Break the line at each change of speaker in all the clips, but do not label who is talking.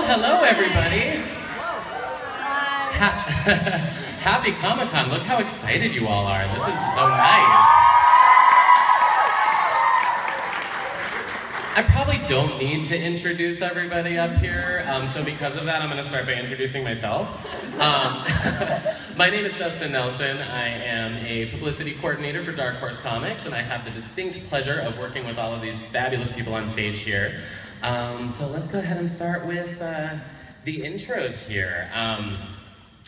hello everybody. Happy Comic-Con. Look how excited you all are. This is so nice. I probably don't need to introduce everybody up here, so because of that, I'm going to start by introducing myself. My name is Dustin Nelson. I am a publicity coordinator for Dark Horse Comics, and I have the distinct pleasure of working with all of these fabulous people on stage here. So let's go ahead and start with the intros here.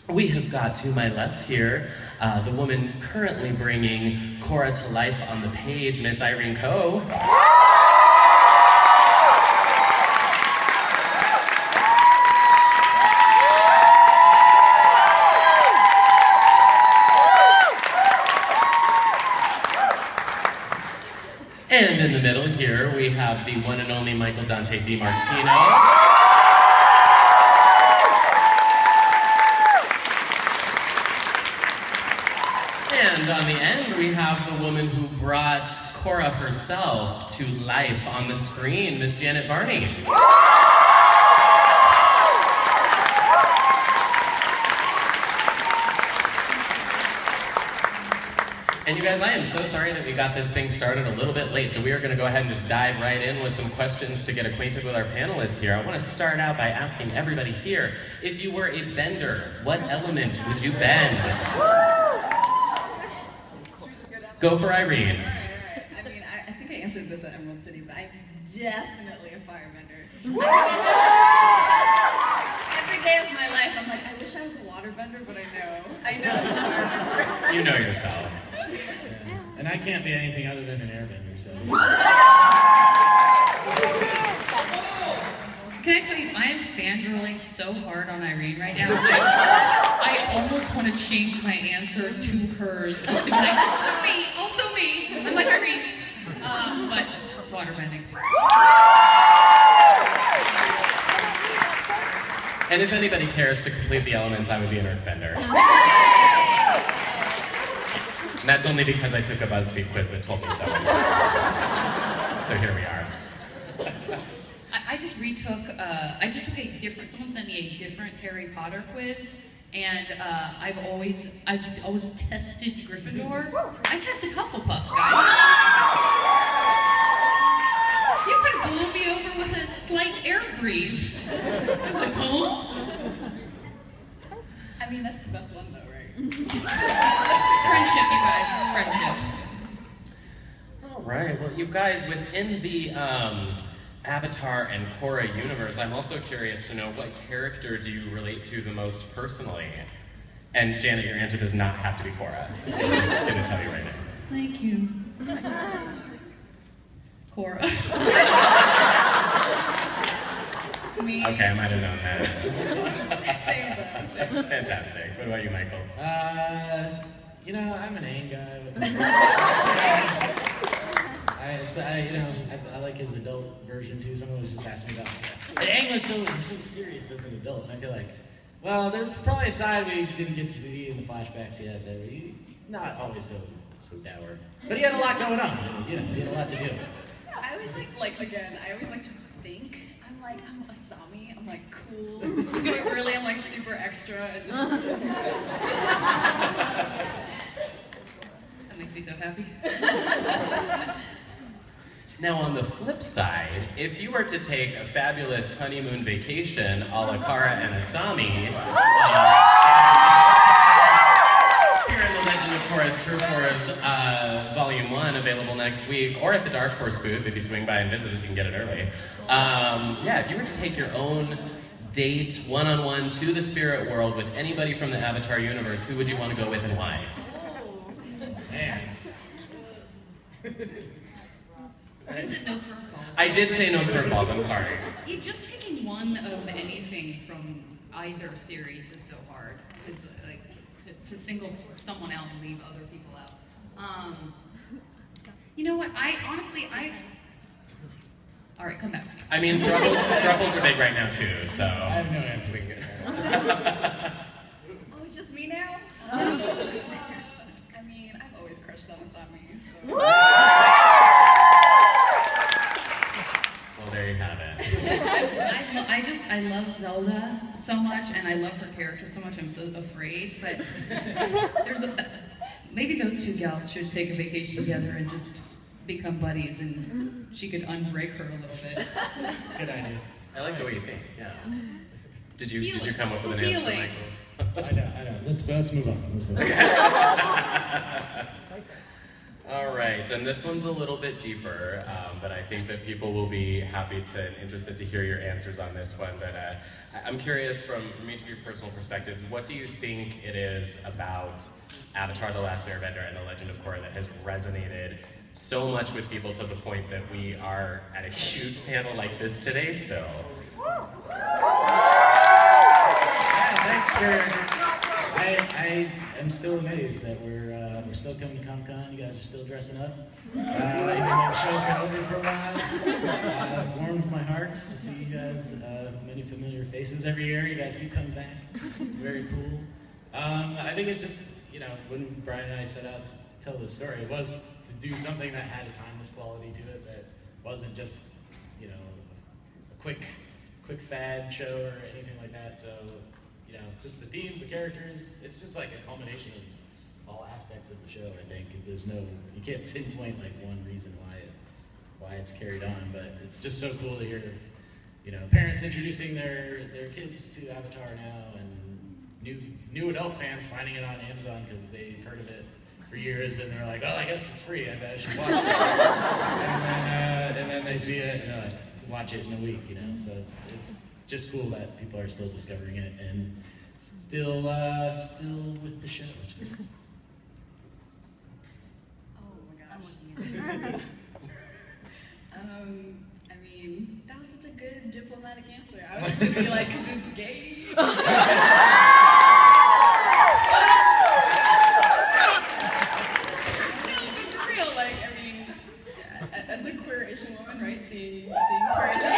We have got to my left here, the woman currently bringing Korra to life on the page, Miss Irene Coe. And in the middle here, we have the one and only Michael Dante DiMartino. And on the end, we have the woman who brought Korra herself to life on the screen, Miss Janet Varney. And you guys, I am so sorry that we got this thing started a little bit late, so we are going to go ahead and just dive right in with some questions to get acquainted with our panelists here. I want to start out by asking everybody here, if you were a bender, what element would you bend? Go for Irene.
All right. I mean, I think I answered this at Emerald City, but I'm definitely a firebender. Every day of my life, I'm like, I wish I was a waterbender, but I know I'm a firebender.
You know yourself.
And I can't be anything other than an airbender, so.
Can I tell you, I am fangirling so hard on Irene right now. I almost want to change my answer to hers, just to be like, also me. I'm like Irene, but waterbending.
And if anybody cares to complete the elements, I would be an earthbender. And that's only because I took a BuzzFeed quiz that told me so. So here we are.
I just retook, a different, someone sent me a different Harry Potter quiz, and I've always tested Gryffindor. I tested Hufflepuff, guys. You could blow me over with a slight air breeze. I'm like, huh?
I mean, that's the best one, though, right?
Friendship, you guys, friendship.
All right, well, you guys, within the Avatar and Korra universe, I'm also curious to know what character do you relate to the most personally? And Janet, your answer does not have to be Korra. I'm just gonna tell you right now.
Thank you. Korra.
Me.
Okay, I might have known that.
Same though, same.
Fantastic. What about you, Michael?
You know, I'm an Aang guy. I like his adult version too. Someone was just asking me about that. Aang was so serious as an adult, and I feel like, well, there's probably a side we didn't get to see in the flashbacks yet that he's not always so dour. But he had a lot going on. He had a lot to do.
I always again, I always like to think. I'm Asami. I'm like cool. But really, I'm like super extra. And just...
That makes me so happy.
Now on the flip side, if you were to take a fabulous honeymoon vacation a la Korra and Asami, here in the Legend of Korra's True Force Volume 1, available next week, or at the Dark Horse booth, if you swing by and visit us, you can get it early. Yeah, if you were to take your own date, one-on-one, to the spirit world with anybody from the Avatar universe, who would you want to go with and why?
Man.
You said no curveballs.
I did say no curveballs, I'm sorry.
Just picking one of anything from either series is so hard. To single someone out and leave other people out. You know what? All right, come back to me.
I mean, thruples are big right now too, so.
I have no answer.
Oh, it's just me now? I mean, I've always crushed on Asami. So.
Well, there you have it.
I love Zelda and I love her character so much, I'm so afraid, but maybe those two gals should take a vacation together and just become buddies, and she could unbreak her a little bit.
That's a good idea.
I like the way you think, yeah. Did you come up with an answer, Michael?
I know. Let's move on.
All right, and this one's a little bit deeper, but I think that people will be happy to and interested to hear your answers on this one. But I'm curious, from each of your personal perspective, what do you think it is about Avatar: The Last Airbender and The Legend of Korra that has resonated so much with people to the point that we are at a huge panel like this today still?
Yeah, thanks for. I am still amazed that we're still coming to Comic-Con. You guys are still dressing up. Even though the show's been over for a while, warms my heart to see you guys. Many familiar faces every year. You guys keep coming back. It's very cool. I think it's just, when Brian and I set out to tell this story, it was to do something that had a timeless quality to it, that wasn't just, a quick fad show or anything like that. So, just the themes, the characters, it's just like a culmination of all aspects of the show, I think. You can't pinpoint like one reason why it's carried on, but it's just so cool to hear, parents introducing their kids to Avatar now, and new adult fans finding it on Amazon because they've heard of it for years, and they're like, oh, I guess it's free, I bet I should watch it. and then they see it, and they're like, watch it in a week, so it's just cool that people are still discovering it and still with the show. It's great.
Oh my gosh. I mean, that was such a good diplomatic answer. I was just gonna be like, 'cause it's gay. No, but for real, like, I mean, as a queer Asian woman, right, seeing queer Asian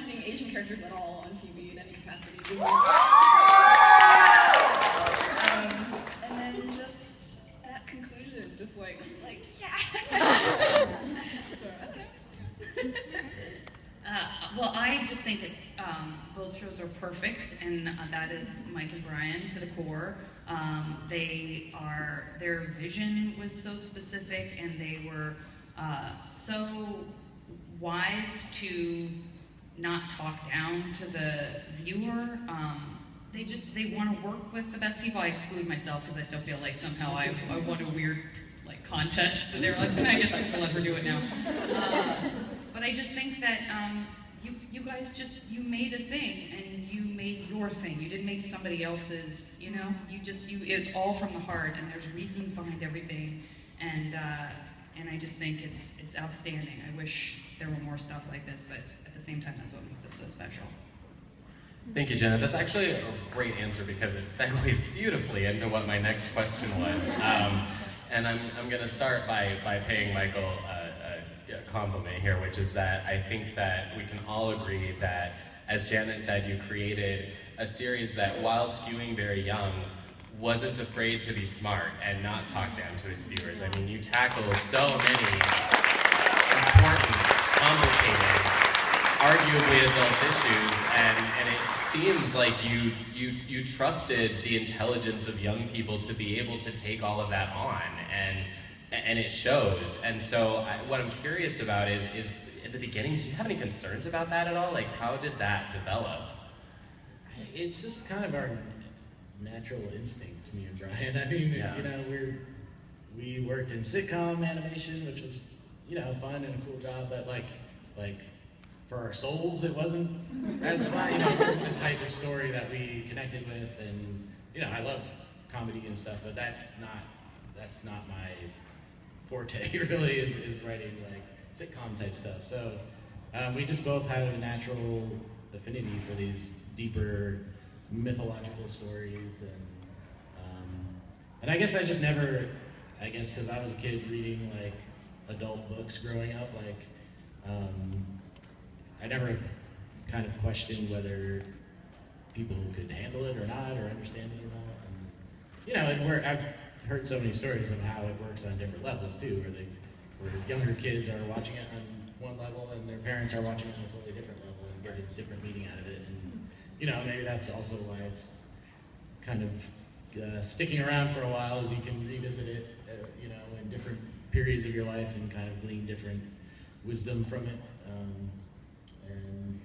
seeing Asian characters at all on TV in any capacity. And then just that conclusion, just like yeah. So, I don't know.
Well, I just think it's both shows are perfect, and that is Mike and Brian to the core. Their vision was so specific, and they were so wise to not talk down to the viewer. They want to work with the best people. I exclude myself because I still feel like somehow I won a weird contest. And they were like, I guess I'm gonna let her do it now. But I just think that you guys you made a thing, and you made your thing. You didn't make somebody else's. It's all from the heart, and there's reasons behind everything, and I just think it's outstanding. I wish there were more stuff like this, but at the same time, that's what makes this so special.
Thank you, Jenna. That's actually a great answer because it segues beautifully into what my next question was. And I'm going to start by paying Michael a compliment here, which is that I think that we can all agree that, as Janet said, you created a series that, while skewing very young, wasn't afraid to be smart and not talk down to its viewers. I mean, you tackle so many important, complicated, arguably adult issues, and it seems like you trusted the intelligence of young people to be able to take all of that on, and it shows. And so what I'm curious about is at the beginning, did you have any concerns about that at all? Like, how did that develop?
It's just kind of our natural instinct, me and Brian. I mean,
yeah.
We worked in sitcom animation, which was, fun and a cool job, but like for our souls, it wasn't as fun. It wasn't the type of story that we connected with, and I love comedy and stuff, but that's not my forte. Really, is writing like sitcom type stuff. So we just both had a natural affinity for these deeper mythological stories, and I guess I just never, because I was a kid reading like adult books growing up, I never kind of questioned whether people could handle it or not, or understand it or not. And I've heard so many stories of how it works on different levels too, where younger kids are watching it on one level and their parents are watching it on a totally different level and a different meaning out of it. And, you know, maybe that's also why it's kind of sticking around for a while, as you can revisit it, you know, in different periods of your life and kind of glean different wisdom from it. And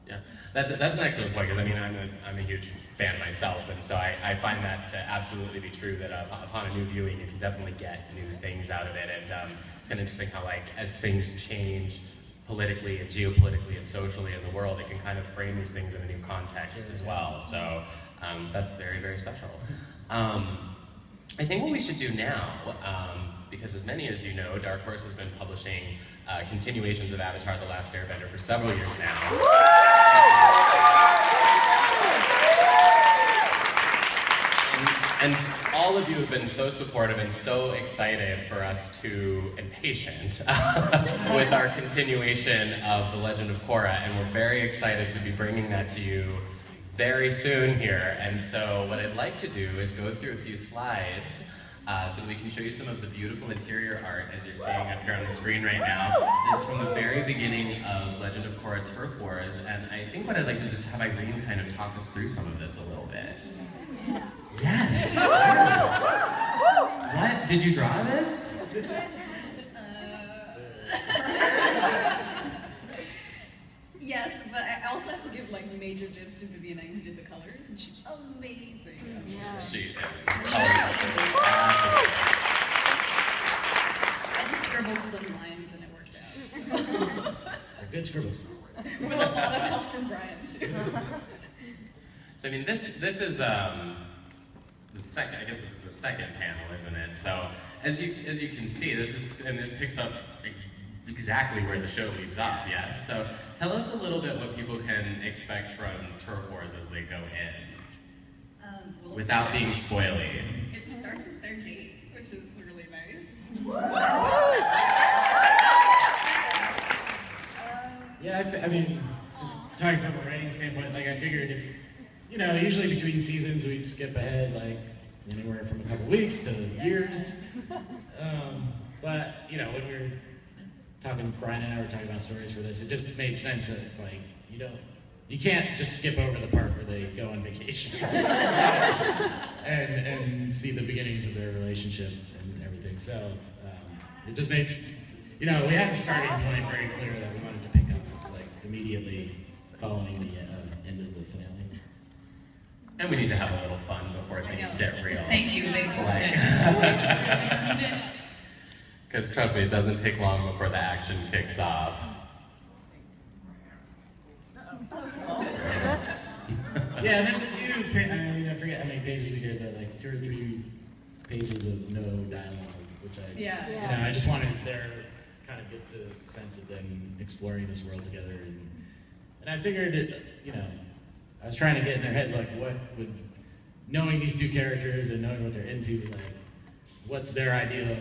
yeah, that's an excellent point, because I mean, I'm a huge fan myself, and so I find that to absolutely be true, that upon a new viewing, you can definitely get new things out of it. And it's kind of interesting how, like, as things change politically and geopolitically and socially in the world, it can kind of frame these things in a new context as well. So that's very, very special. I think what we should do now, because as many of you know, Dark Horse has been publishing continuations of Avatar: The Last Airbender for several years now. And all of you have been so supportive and so excited for us to, and patient, with our continuation of The Legend of Korra, and we're very excited to be bringing that to you very soon here. And so what I'd like to do is go through a few slides so that we can show you some of the beautiful interior art, as you're seeing up here on the screen right now. This is from the very beginning of Legend of Korra Turf Wars, and I think what I'd like to do is just have Irene kind of talk us through some of this a little bit. Yes! What? Did you draw this?
Yes, but I also have to give like major dibs to Vivian who did the colors, and she's amazing.
Yeah.
She is.
I just scribbled some lines and it worked out.
they're good scribbles.
With a lot of help from Brian too.
So I mean, this is the second. I guess this is the second panel, isn't it? So as you can see, this picks up exactly where the show leaves off. Yes. So tell us a little bit what people can expect from Turf Wars as they go in,
Well,
without being spoily.
It starts with their date, which is really nice.
Yeah, I mean, just talking from a writing standpoint, like I figured if, you know, usually between seasons we'd skip ahead like anywhere from a couple weeks to years. But, you know, when we were talking, Brian and I were talking about stories for this, it just made sense that it's like, you can't just skip over the part where they go on vacation and see the beginnings of their relationship and everything. So it just made, we had the starting point very clear that we wanted to pick up like immediately following the end of the finale.
And we need to have a little fun before things get real.
Thank you.
Because trust me, it doesn't take long before the action kicks off.
Yeah, there's a few, I forget how many pages we did, but like 2 or 3 pages of no dialogue, which I just wanted there kind of get the sense of them exploring this world together. And I figured, I was trying to get in their heads, like, what would, knowing these 2 characters and knowing what they're into, like, what's their idea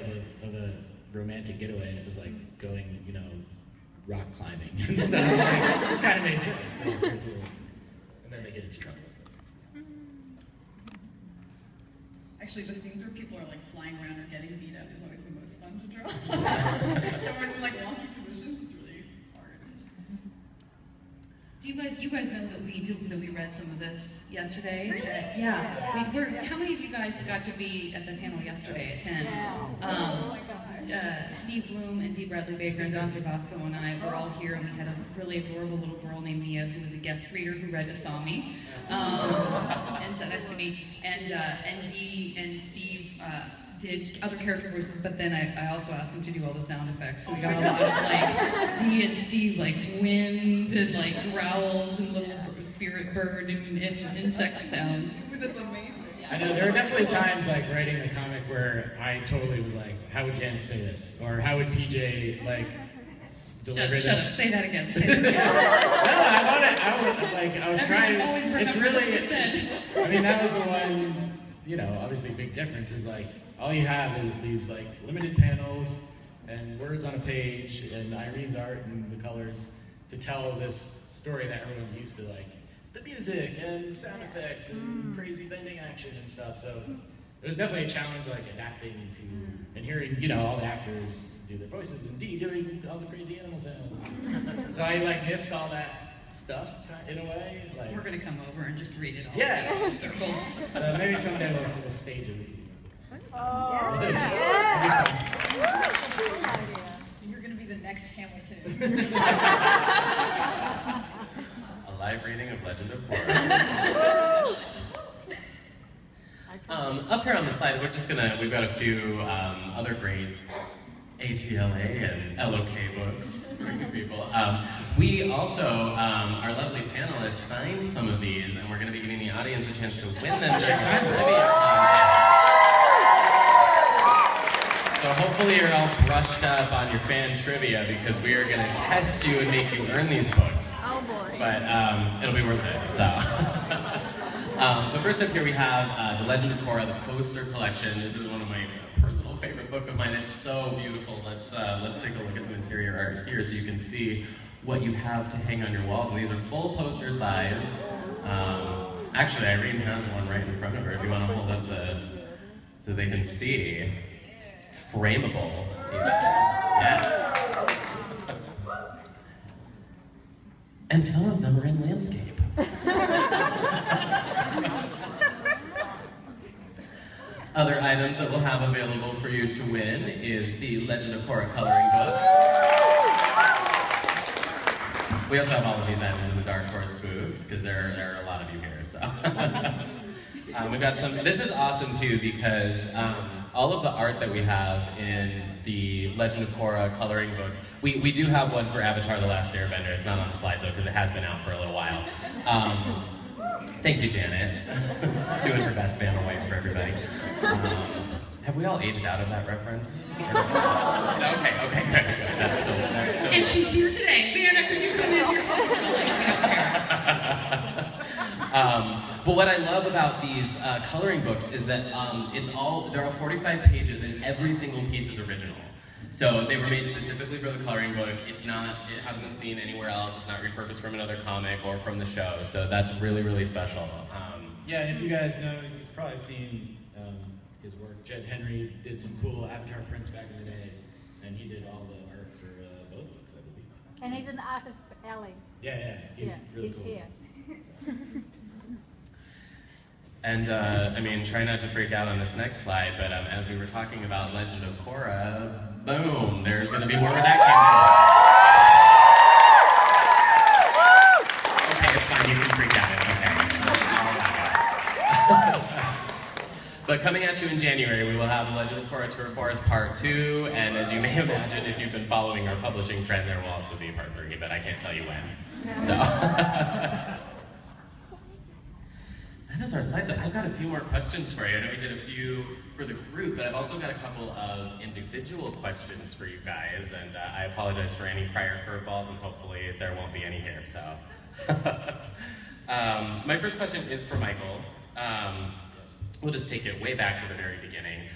of a romantic getaway? And it was like going, rock climbing and stuff. Like, it just kind of made sense. And then they get into trouble.
Actually, the scenes where people are like flying around or getting beat up is always the most fun to draw. So when in like wonky positions, it's really hard.
Do you guys know that we read some of this yesterday?
Really?
Yeah. How many of you guys got to be at the panel yesterday at 10? Steve Bloom and Dee Bradley Baker and Dante Bosco and I were all here, and we had a really adorable little girl named Mia who was a guest reader who read Asami and sat next to me. And Dee and Steve did other character voices, but then I also asked them to do all the sound effects. So we got a lot of like Dee and Steve like wind and like growls and little spirit bird and insect sounds.
That's amazing.
I know, there were definitely times like writing the comic where I totally was like, how would Janet say this? Or how would PJ like deliver this?
Shut up, say that again. Say that again.
I was trying,
always
it's
remember
really,
what you said.
I mean, that was the one, obviously big difference is like, all you have is these like limited panels and words on a page and Irene's art and the colors to tell this story that everyone's used to, like the music and sound effects and crazy bending action and stuff. So it was definitely a challenge, like adapting to and hearing, all the actors do their voices and Dee doing all the crazy animal sounds. So I like missed all that stuff in a way.
So
Like,
we're gonna come over and just read it all.
Yeah.
To you in a circle.
so maybe someday we'll stage a reading.
Oh, yeah. You're going to be the next Hamilton.
A live reading of Legend of Korra. Up here on the slide, we've got a few other great ATLA and LOK books for you people. We also, our lovely panelists signed some of these, and we're going to be giving the audience a chance to win them during our trivia contest. So hopefully you're all brushed up on your fan trivia, because we are going to test you and make you earn these books.
Oh boy.
But it'll be worth it, so. So first up here we have The Legend of Korra, the poster collection. This is one of my personal favorite book of mine. It's so beautiful. Let's take a look at some interior art here so you can see what you have to hang on your walls. And these are full poster size. Actually, Irene has one right in front of her if you want to hold up so they can see. It's frameable. Yes. And some of them are in landscape. Other items that we'll have available for you to win is the Legend of Korra coloring book. We also have all of these items in the Dark Horse booth, because there are a lot of you here, so. We've got some, this is awesome too, because all of the art that we have in the Legend of Korra coloring book, we do have one for Avatar: The Last Airbender. It's not on the slides though, because it has been out for a little while. Thank you, Janet. Doing her best Vanna White for everybody. Have we all aged out of that reference? Okay, good. That's still.
And she's here today. Vanna, could you come in here? We don't care.
But what I love about these coloring books is that there are 45 pages and every single piece is original. So they were made specifically for the coloring book. It hasn't been seen anywhere else. It's not repurposed from another comic or from the show. So that's really, really special.
Yeah, and if you guys know, you've probably seen his work. Jed Henry did some cool Avatar prints back in the day, and he did all the art for both books, I believe.
And he's an artist for LA.
Yeah, he's really cool.
Here.
And I mean, try not to freak out on this next slide, but as we were talking about Legend of Korra, boom, there's going to be more where that came from. Okay, it's fine, you can freak out, it's okay. That's all that. But coming at you in January, we will have Legend of Korra Tour Forest Part 2, and as you may imagine, if you've been following our publishing trend, there will also be Part 3, but I can't tell you when. So. That is our slide. So I've got a few more questions for you. I know we did a few for the group, but I've also got a couple of individual questions for you guys, and I apologize for any prior curveballs, and hopefully there won't be any here, so. My first question is for Michael. We'll just take it way back to the very beginning.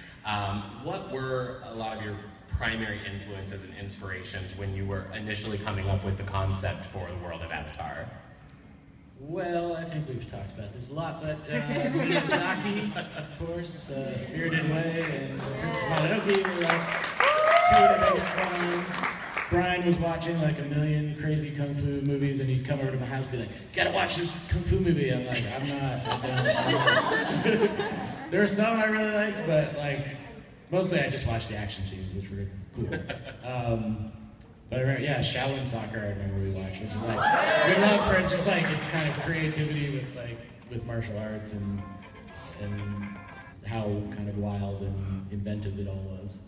What were a lot of your primary influences and inspirations when you were initially coming up with the concept for the world of Avatar?
Well, I think we've talked about this a lot, but Miyazaki, of course, Spirited Away, and Princess Mononoke were like two of the biggest ones. Brian was watching like a million crazy kung fu movies, and he'd come over to my house and be like, "Gotta watch this kung fu movie." I'm like, I'm not. There were some I really liked, but like mostly I just watched the action scenes, which were cool. But I remember, yeah, Shaolin Soccer. I remember we watched, which is like we love for just like its kind of creativity with martial arts and how kind of wild and inventive it all was.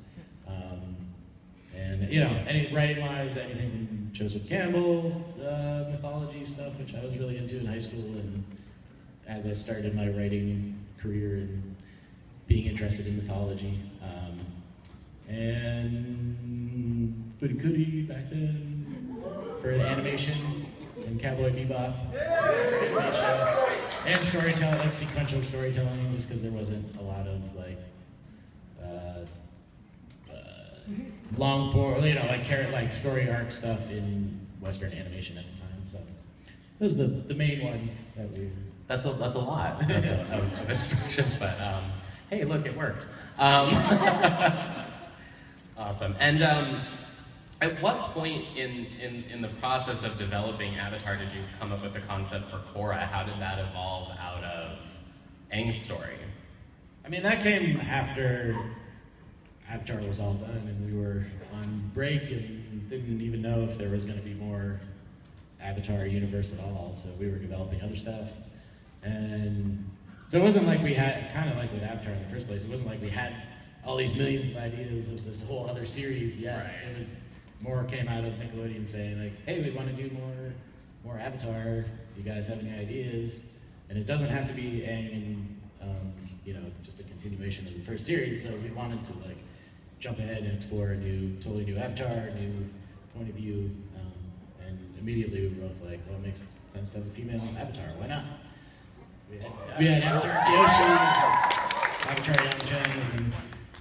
And you know, any writing-wise, anything from Joseph Campbell's mythology stuff, which I was really into in high school, and as I started my writing career and being interested in mythology. And Furikuri back then for the animation, and Cowboy Bebop for animation, and storytelling, like sequential storytelling, just because there wasn't a lot of like long form, you know, like story arc stuff in Western animation at the time. So those are the main ones that we.
That's a lot of inspirations, but hey, look, it worked. Awesome. And At what point in the process of developing Avatar did you come up with the concept for Korra? How did that evolve out of Aang's story?
I mean, that came after Avatar was all done and we were on break and didn't even know if there was going to be more Avatar universe at all, so we were developing other stuff. And so it wasn't like we had, kind of like with Avatar in the first place, it wasn't like we had all these millions of ideas of this whole other series yet.
Right.
It was more came out of Nickelodeon saying like, hey, we want to do more Avatar, you guys have any ideas? And it doesn't have to be you know, just a continuation of the first series, so we wanted to like jump ahead and explore a totally new Avatar, new point of view, and immediately we were both like, well, it makes sense to have a female Avatar, why not? We had Avatar Kyoshi, Avatar Yamcha,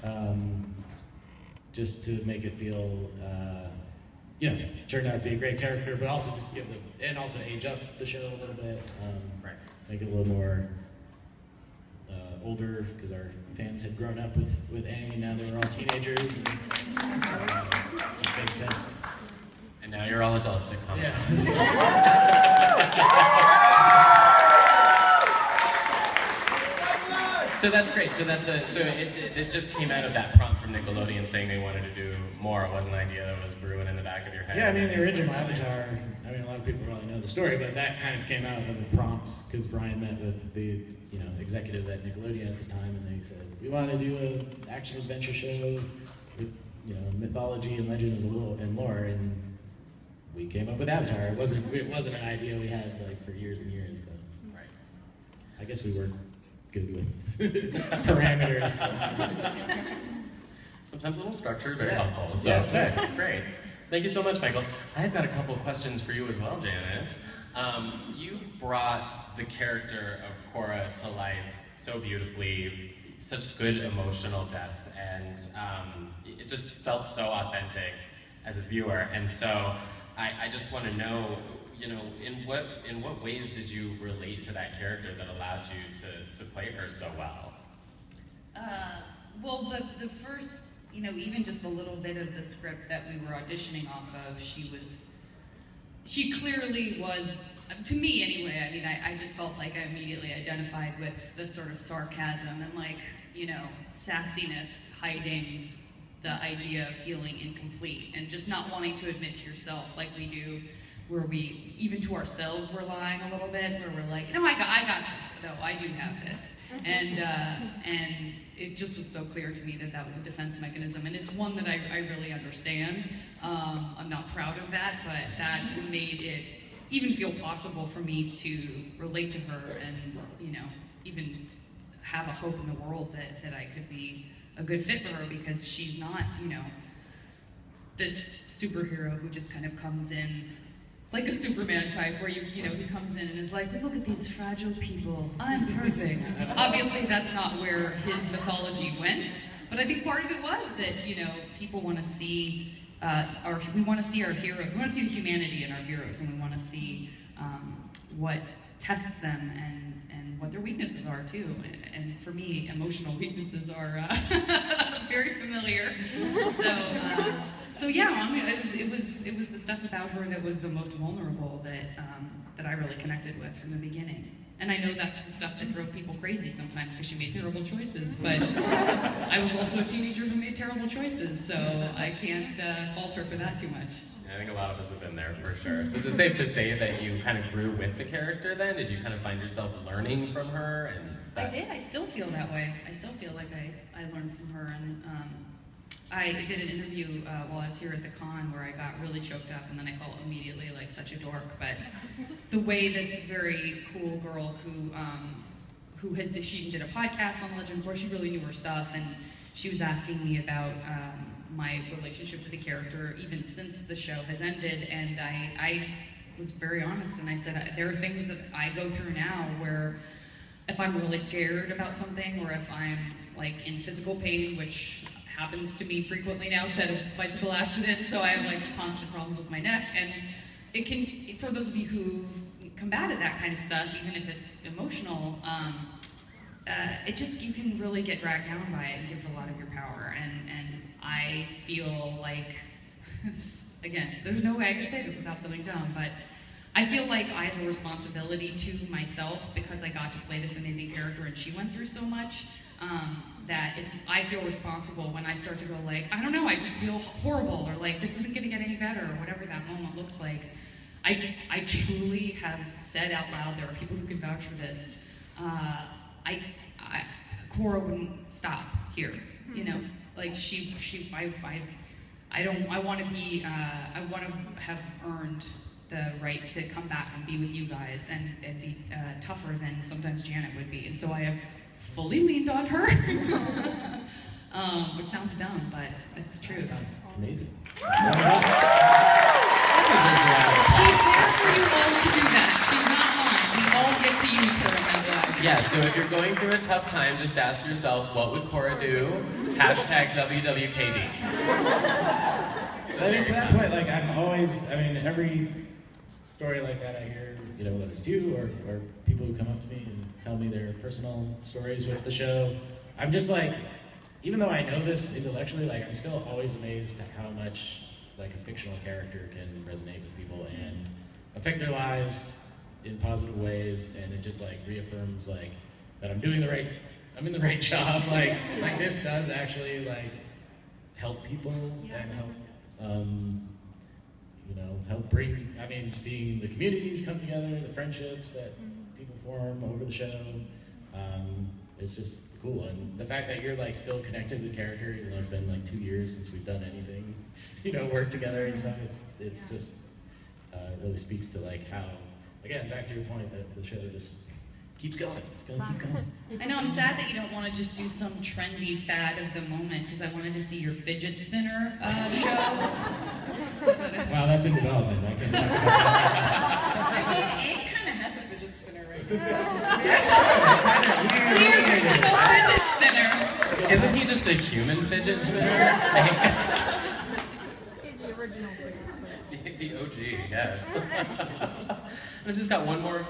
and just to make it feel, you know, turned out to be a great character, but also just give the, and also age up the show a little bit,
Right.
make it a little more older, because our fans had grown up with Aang, and now they were all teenagers, and just made sense.
And now you're all adults, it's
Yeah.
So that's great. So it just came out of that prompt from Nickelodeon saying they wanted to do more. It wasn't an idea that was brewing in the back of your head.
Yeah, I mean, the original Avatar, I mean, a lot of people probably know the story, but that kind of came out of the prompts, because Brian met with the, you know, executive at Nickelodeon at the time, and they said, we want to do an action-adventure show with, you know, mythology and legends and lore, and we came up with Avatar. It wasn't an idea we had, like, for years and years, so.
Right.
I guess we weren't good with parameters.
Sometimes a little structure, very
Yeah.
helpful. So
Yeah.
great. Thank you so much, Michael. I've got a couple of questions for you as well, Janet. You brought the character of Korra to life so beautifully, such good emotional depth, and it just felt so authentic as a viewer. And so I just want to know, you know, in what ways did you relate to that character that allowed you to play her so well?
Well, the first, you know, even just a little bit of the script that we were auditioning off of, she clearly was, to me anyway, I mean, I just felt like I immediately identified with the sort of sarcasm and, like, you know, sassiness hiding the idea of feeling incomplete and just not wanting to admit to yourself, like we do, where we, even to ourselves, we're lying a little bit, where we're like, no, I got this, no, I do have this. And it just was so clear to me that that was a defense mechanism, and it's one that I really understand. I'm not proud of that, but that made it even feel possible for me to relate to her and, you know, even have a hope in the world that I could be a good fit for her, because she's not, you know, this superhero who just kind of comes in like a Superman type, where you know, he comes in and is like, look at these fragile people, I'm perfect. Obviously, that's not where his mythology went, but I think part of it was that, you know, people want to see, we want to see our heroes, we want to see the humanity in our heroes, and we want to see what tests them and what their weaknesses are too. And for me, emotional weaknesses are very familiar. So yeah, I mean, it was the stuff about her that was the most vulnerable that I really connected with from the beginning. And I know that's the stuff that drove people crazy sometimes, because she made terrible choices, but I was also a teenager who made terrible choices, so I can't fault her for that too much.
I think a lot of us have been there for sure. So is it safe to say that you kind of grew with the character then? Did you kind of find yourself learning from her? And
I did. I still feel that way. I still feel like I learned from her. And I did an interview while I was here at the con where I got really choked up, and then I felt immediately like such a dork. But the way this very cool girl she did a podcast on Legend before, she really knew her stuff, and she was asking me about my relationship to the character even since the show has ended, and I was very honest, and I said there are things that I go through now where if I'm really scared about something, or if I'm like in physical pain, which happens to me frequently now because I had a bicycle accident, so I have like constant problems with my neck, and it can, for those of you who've combated that kind of stuff, even if it's emotional, it just, you can really get dragged down by it and give it a lot of your power, and I feel like again, there's no way I can say this without feeling dumb, but I feel like I have a responsibility to myself because I got to play this amazing character and she went through so much, that I feel responsible when I start to go like, I don't know, I just feel horrible, or like, this isn't gonna get any better, or whatever that moment looks like. I truly have said out loud, there are people who can vouch for this, Korra wouldn't stop here, you know? Like I want to have earned the right to come back and be with you guys and be tougher than sometimes Janet would be. And so I have fully leaned on her, which sounds dumb, but it's the truth.
Sounds amazing.
She's there for you all to do that. She's not mine. We all get to use her in that way.
Yeah, so if you're going through a tough time, just ask yourself, what would Korra do? Hashtag WWKD.
So I mean, to that point, like every story like that I hear, you know, whether it's you or people who come up to me and tell me their personal stories with the show, I'm just like, even though I know this intellectually, like I'm still always amazed at how much like a fictional character can resonate with people and affect their lives in positive ways, and it just like reaffirms like that I'm in the right job, like this does actually like help people and help you know, help bring, seeing the communities come together, the friendships that people form over the show, it's just cool. And the fact that you're like still connected to the character, even though it's been like 2 years since we've done anything, you know, work together and stuff, it's just, it really speaks to like how, again, back to your point that the show just keeps going. It's gonna keep going.
I know, I'm sad that you don't want to just do some trendy fad of the moment, because I wanted to see your fidget spinner show.
Wow, that's in development. I can talk about that.
Aang kind of has a fidget spinner right now.
That's true.
The original fidget spinner.
Isn't he just a human fidget spinner?
He's the original fidget spinner.
The OG, yes. I've just got one more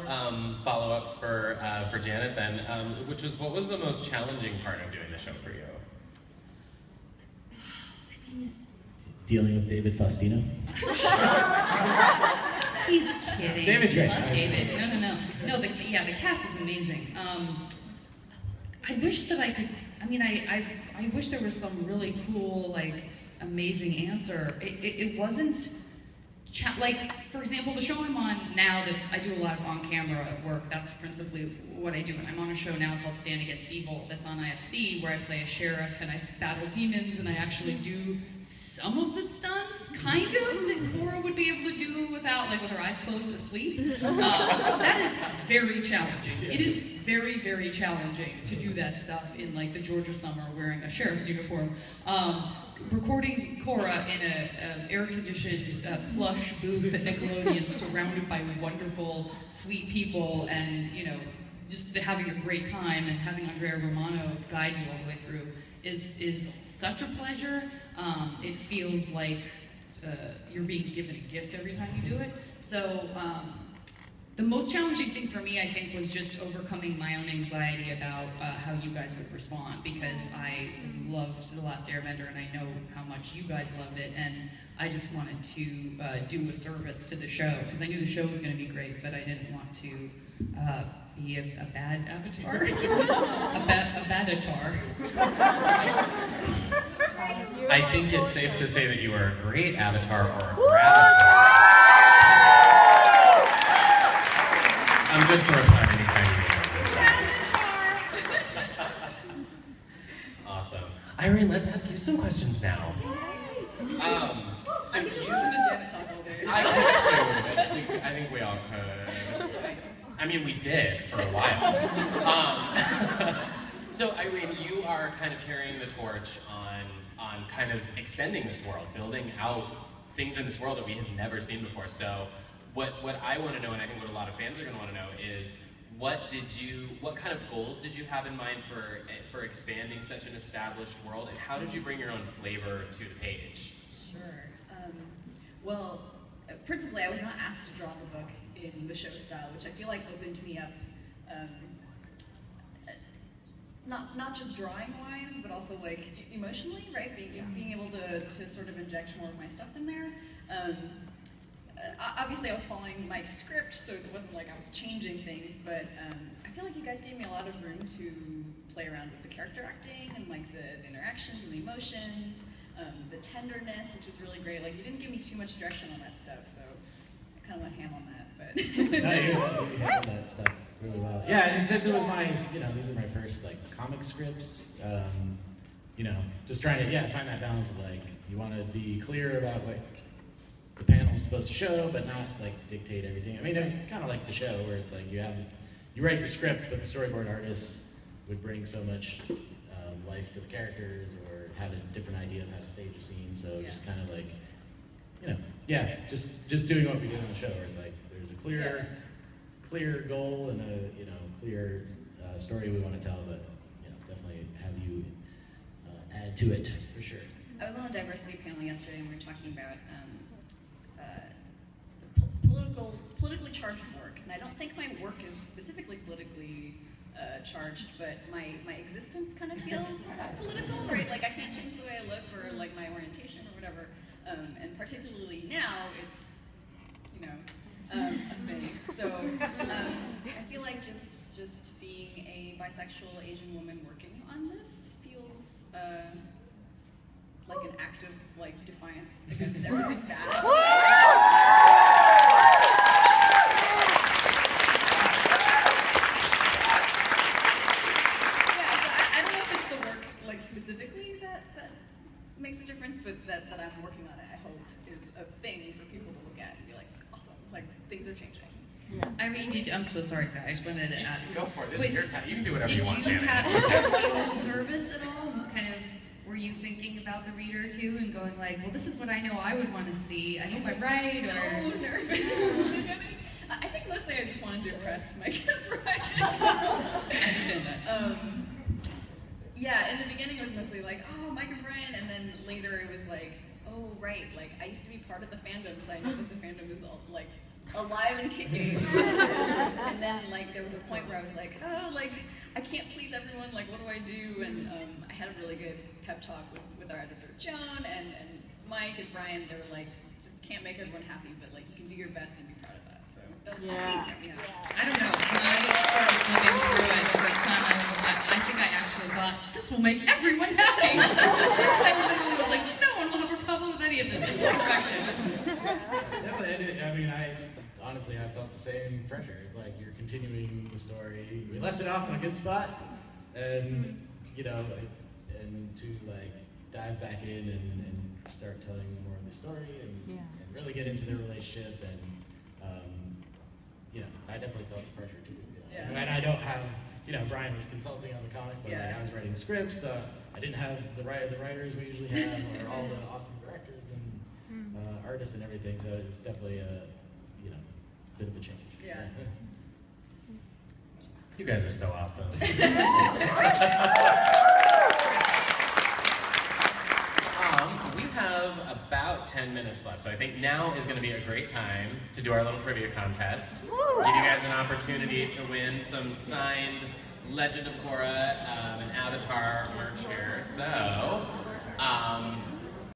follow-up for Janet then, which was, what was the most challenging part of doing the show for you?
Dealing with David Faustino.
He's kidding.
David's great.
I love David. No, the cast was amazing. I wish that I could, I wish there was some really cool, like, amazing answer. It wasn't, like, for example, the show I'm on now, I do a lot of on-camera work. That's principally what I do. And I'm on a show now called Stand Against Evil that's on IFC, where I play a sheriff and I battle demons, and I actually do some of the stunts, kind of, that Korra would be able to do without, like, with her eyes closed to sleep. That is very challenging. It is very, very challenging to do that stuff in, like, the Georgia summer wearing a sheriff's uniform. Recording Korra in an air-conditioned plush booth at Nickelodeon, surrounded by wonderful, sweet people, and, you know, just having a great time, and having Andrea Romano guide you all the way through is such a pleasure. It feels like you're being given a gift every time you do it. So the most challenging thing for me, I think, was just overcoming my own anxiety about how you guys would respond, because I loved The Last Airbender and I know how much you guys loved it, and I just wanted to do a service to the show, because I knew the show was going to be great, but I didn't want to be a bad avatar. a bad avatar.
I think it's safe to say that you are a great avatar or a gravatar. I'm good for a pun anytime you make one. Awesome. Irene, let's ask you some questions now. So
I could just listen to Janet talk all day.
I could too. I think we all could. I mean, we did for a while. So Irene, you are kind of carrying the torch on kind of extending this world, building out things in this world that we have never seen before. So what I want to know, and I think what a lot of fans are going to want to know, is what kind of goals did you have in mind for expanding such an established world, and how did you bring your own flavor to the page?
Sure. Well, principally, I was not asked to draw the book in the show style, which I feel like opened me up not just drawing wise, but also like emotionally, right? Being able to sort of inject more of my stuff in there. Obviously, I was following Mike's script, so it wasn't like I was changing things, but I feel like you guys gave me a lot of room to play around with the character acting and like the interactions and the emotions, the tenderness, which is really great. Like, you didn't give me too much direction on that stuff, so I kind of went ham on that, but...
No, you handled that stuff really well. Yeah, and since it was my, these are my first, like, comic scripts, just trying to, find that balance of, like, you want to be clear about what the panel's supposed to show, but not, like, dictate everything. I mean, it was kind of like the show, where it's like you write the script, but the storyboard artist would bring so much life to the characters, or have a different idea of how to stage a scene, so just kind of like, just doing what we did on the show, where it's like, there's a clear goal and a clear story we want to tell, but definitely have you add to it, for sure.
I was on a diversity panel yesterday, and we were talking about politically charged work, and I don't think my work is specifically politically charged, but my existence kind of feels political, right? Like, I can't change the way I look, or like my orientation, or whatever, and particularly now, it's, a thing. So I feel like just being a bisexual Asian woman working on this feels like an act of like defiance against everything bad. Specifically that makes a difference, but that I'm working on it, I hope, is a thing for people to look at and be like, awesome, like, things are changing.
Yeah. Irene, I'm so sorry, I just wanted to ask.
Go for it, this is your time, you can do whatever you want, Janet.
Did you feel nervous at all? What kind of, were you thinking about the reader too, and going like, well, this is what I know I would want to see, I hope I'm right,
so nervous. I think mostly I just wanted to impress Mike and Brian.
I understand that.
Yeah, in the beginning it was mostly like, oh, Mike and Brian, and then later it was like, oh, right, like, I used to be part of the fandom, so I know that the fandom is, all, like, alive and kicking. And then, like, there was a point where I was like, oh, like, I can't please everyone, like, what do I do? And I had a really good pep talk with our editor, Joan, and Mike and Brian. They were like, just can't make everyone happy, but, like, you can do your best and be proud of that. So, that's
I don't know, when I started flipping through it the first time, I think I actually thought, this will make everyone happy. I literally was like, no one will have a problem with any of this. This is perfection.
Definitely, I mean, I felt the same pressure. It's like you're continuing the story. We left it off in a good spot, and and to like dive back in and start telling more of the story and really get into their relationship. And I definitely felt the pressure too. And I don't have. Brian was consulting on the comic, but like, I was writing scripts. I didn't have the writers we usually have, or all the awesome directors and artists and everything. So it's definitely a bit of a change.
Yeah.
You guys are so awesome. We have about 10 minutes left, so I think now is going to be a great time to do our little trivia contest. Give you guys an opportunity to win some signed Legend of Korra and Avatar merch here. So,